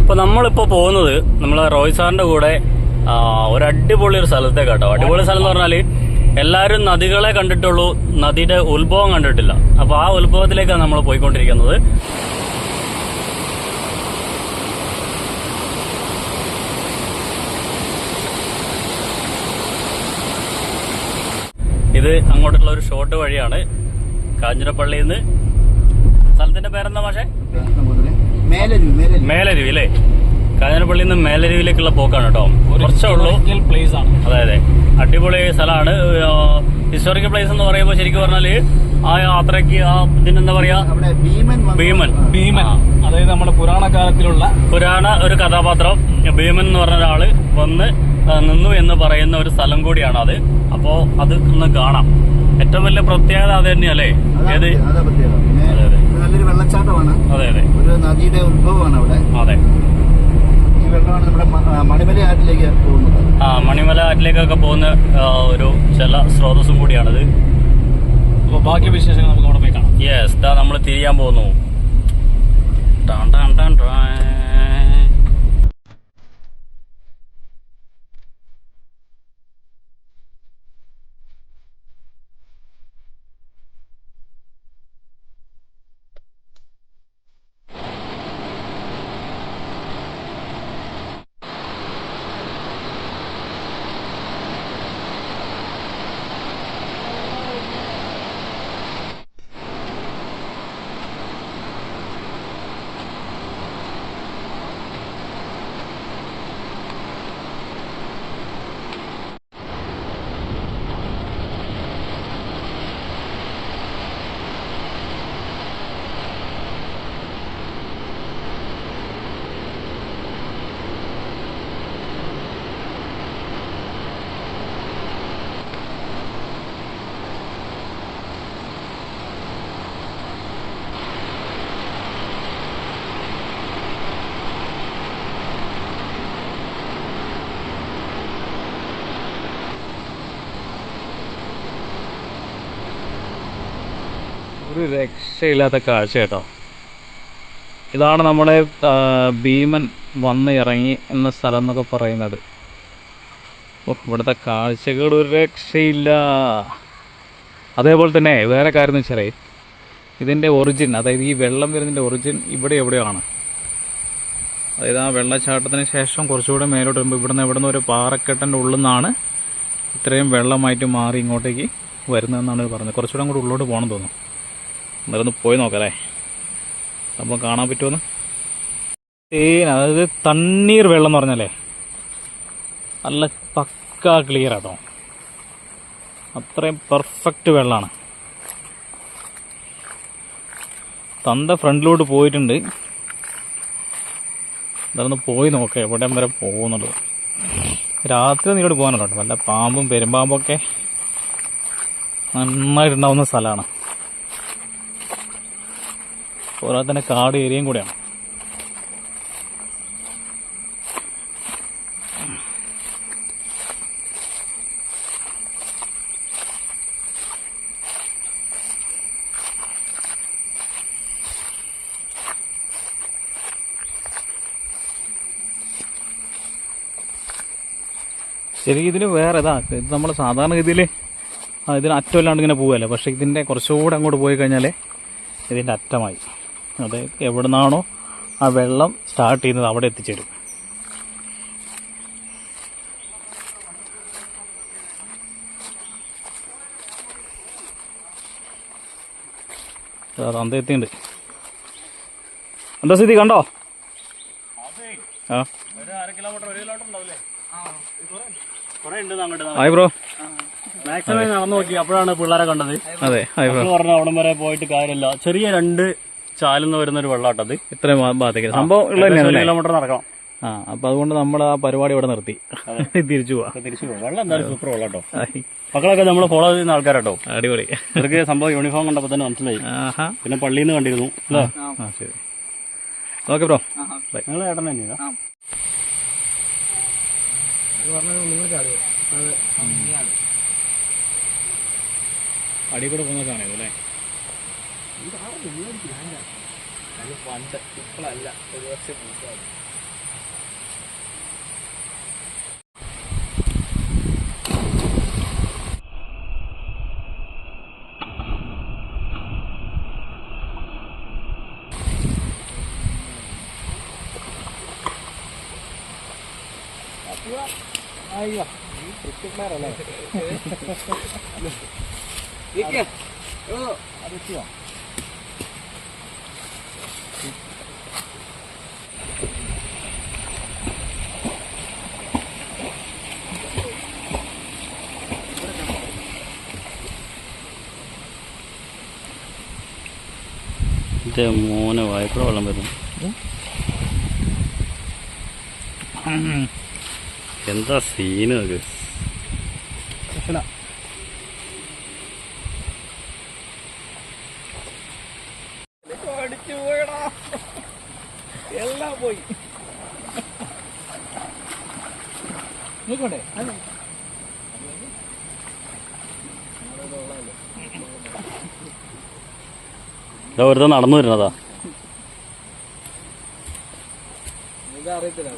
അപ്പൊ നമ്മളിപ്പോ പോകുന്നത് നമ്മളെ റോയ് സാറിന്റെ കൂടെ ഒരു അടിപൊളി ഒരു സ്ഥലത്തേക്കാട്ടോ. അടിപൊളി സ്ഥലം എന്ന് പറഞ്ഞാല് എല്ലാവരും നദികളെ കണ്ടിട്ടുള്ളൂ, നദിയുടെ ഉത്ഭവം കണ്ടിട്ടില്ല. അപ്പൊ ആ ഉത്ഭവത്തിലേക്കാണ് നമ്മൾ പോയിക്കൊണ്ടിരിക്കുന്നത്. ഇത് അങ്ങോട്ടുള്ള ഒരു ഷോർട്ട് വഴിയാണ്. കാഞ്ഞിരപ്പള്ളിയിൽ നിന്ന് സ്ഥലത്തിന്റെ പേരെന്താ പക്ഷേ മേലരുവി അല്ലേ? കാഞ്ഞിരപ്പള്ളിയിൽ നിന്ന് മേലരുവിയിലേക്കുള്ള പോക്കാണ് കേട്ടോ. കുറച്ചേ ഉള്ളൂ. പ്ലേസ് ആണ്. അതെ, അടിപൊളി സ്ഥലമാണ്. ഹിസ്റ്റോറിക്കൽ പ്ലേസ് എന്ന് പറയുമ്പോൾ ശരിക്കും പറഞ്ഞാല് ആ യാത്രക്ക് ആ ഇതിനെന്താ പറയാ, ഭീമൻ അതായത് നമ്മുടെ പുരാണ ഒരു കഥാപാത്രം ഭീമൻ എന്ന് പറഞ്ഞ ഒരാള് വന്ന് നിന്നു എന്ന് പറയുന്ന ഒരു സ്ഥലം കൂടിയാണ് അത്. അപ്പോ അത് ഒന്ന് കാണാം. ഏറ്റവും വലിയ പ്രത്യേകത അത് തന്നെയല്ലേ? ഏത്? നല്ലൊരു വെള്ളച്ചാട്ടമാണ്. അതെ അതെ, ഒരു നദിയുടെ ഉത്ഭവമാണ് അവിടെ. അതെ, ഈ വെള്ളമാണ് നമ്മുടെ മണിമല ആറ്റിലേക്ക് പോകുന്നത്. മണിമല ആറ്റിലേക്കൊക്കെ പോകുന്ന ഒരു ചില സ്രോതസ്സും കൂടിയാണിത്. അപ്പൊ ബാക്കി വിശേഷങ്ങൾ നമുക്ക് അവിടെ പോയി കാണാം. യെസ്, ഇതാ നമ്മൾ തിരിയാൻ പോകുന്നു. ഒരു രക്ഷയില്ലാത്ത കാഴ്ച കേട്ടോ. ഇതാണ് നമ്മളെ ഭീമൻ വന്ന് ഇറങ്ങി എന്ന സ്ഥലം എന്നൊക്കെ പറയുന്നത്. ഇവിടുത്തെ കാഴ്ചകൾ ഒരു രക്ഷയില്ല. അതേപോലെ തന്നെ വേറെ കാര്യം എന്ന് വെച്ചാൽ ഇതിൻ്റെ ഒറിജിൻ, അതായത് ഈ വെള്ളം വരുന്നതിൻ്റെ ഒറിജിൻ ഇവിടെ എവിടെയാണ്. അതായത് ആ വെള്ളച്ചാട്ടത്തിന് ശേഷം കുറച്ചുകൂടെ മേലോട്ട് വരുമ്പോൾ ഇവിടുന്ന് ഒരു പാറക്കെട്ടിൻ്റെ ഉള്ളിൽ നിന്നാണ് ഇത്രയും വെള്ളമായിട്ട് മാറി ഇങ്ങോട്ടേക്ക് വരുന്നതെന്നാണ് പറഞ്ഞത്. കുറച്ചുകൂടെ അങ്ങോട്ട് ഉള്ളോട്ട് പോകണം തോന്നുന്നു. അന്നേരം പോയി നോക്കാം അല്ലേ, സംഭവം കാണാൻ പറ്റുമെന്ന്. അതായത് തണ്ണീർ വെള്ളം എന്ന് പറഞ്ഞാലേ നല്ല പക്കാ ക്ലിയർ ആട്ടോ. അത്രയും പെർഫെക്റ്റ് വെള്ളമാണ്. തന്ത ഫ്രണ്ടിലോട്ട് പോയിട്ടുണ്ട്. അതൊന്ന് പോയി നോക്കാം എവിടം വരെ പോകുന്നുള്ളത്. രാത്രി നീരോട്ട് പോകാനുണ്ടോ, വല്ല പാമ്പും പെരുമ്പാമ്പൊക്കെ നന്നായിട്ടുണ്ടാവുന്ന സ്ഥലമാണ്. പോരാതെ തന്നെ കാട് ഏരിയയും കൂടെയാണ്. ശരിക്കും ഇതിന് വേറെ ഇത് നമ്മൾ സാധാരണ ഗതിയിൽ ഇതിന് അറ്റമില്ലാണ്ട് ഇങ്ങനെ പോവുകയല്ലേ. പക്ഷേ ഇതിൻ്റെ കുറച്ചുകൂടെ അങ്ങോട്ട് പോയി കഴിഞ്ഞാൽ ഇതിൻ്റെ അറ്റമായി. അത് എവിടെ നിന്നാണോ ആ വെള്ളം സ്റ്റാർട്ട് ചെയ്യുന്നത് അവിടെ എത്തിച്ചേരും. അന്ത എത്തിയുണ്ട്. എന്താ സ്ഥിതി കണ്ടോ? Hi bro. മാക്സിമം നടന്നു നോക്കി, അപ്പോഴാണ് പിള്ളേരെ കണ്ടത്. അതെ, പറഞ്ഞ അവിടം വരെ പോയിട്ട് കാര്യമില്ല. ചെറിയ 2 ചാലിന്ന് വരുന്ന ഒരു വെള്ളാട്ടത്. ഇത്രയും ഭാഗത്തേക്ക് സംഭവം 1 കിലോമീറ്റർ നടക്കണം. അപ്പൊ അതുകൊണ്ട് നമ്മൾ ആ പരിപാടി ഇവിടെ നിർത്തി തിരിച്ചു പോവാം. വെള്ളം എന്തായാലും സൂപ്പർ വെള്ളം കേട്ടോ. മക്കളൊക്കെ നമ്മൾ ഫോളോ ചെയ്യുന്ന ആൾക്കാരാട്ടോ. അടിപൊളി. ഇവർക്ക് സംഭവം യൂണിഫോം കണ്ടപ്പോ തന്നെ മനസ്സിലായി. പിന്നെ പള്ളിയിൽ നിന്ന് കണ്ടിരുന്നു അല്ലേ? ശരി, ഓക്കെ ബ്രോ. നിങ്ങൾ ഏട്ടൻ തന്നെയാ? അടി കൂടെ പോകുന്ന കാണുന്നത് അല്ലേ? പണ്ട് ഇപ്പോഴല്ല, ഒരു വർഷം മുമ്പാണ്. മോനെ വായ്പ വെള്ളം വരുന്നു. എന്താ സീന് അത്. എല്ലാം പോയി നോക്കണ്ടേ. വെറുതെ നടന്നു വരുന്നതാ. ഇതറിയത്തില്ല.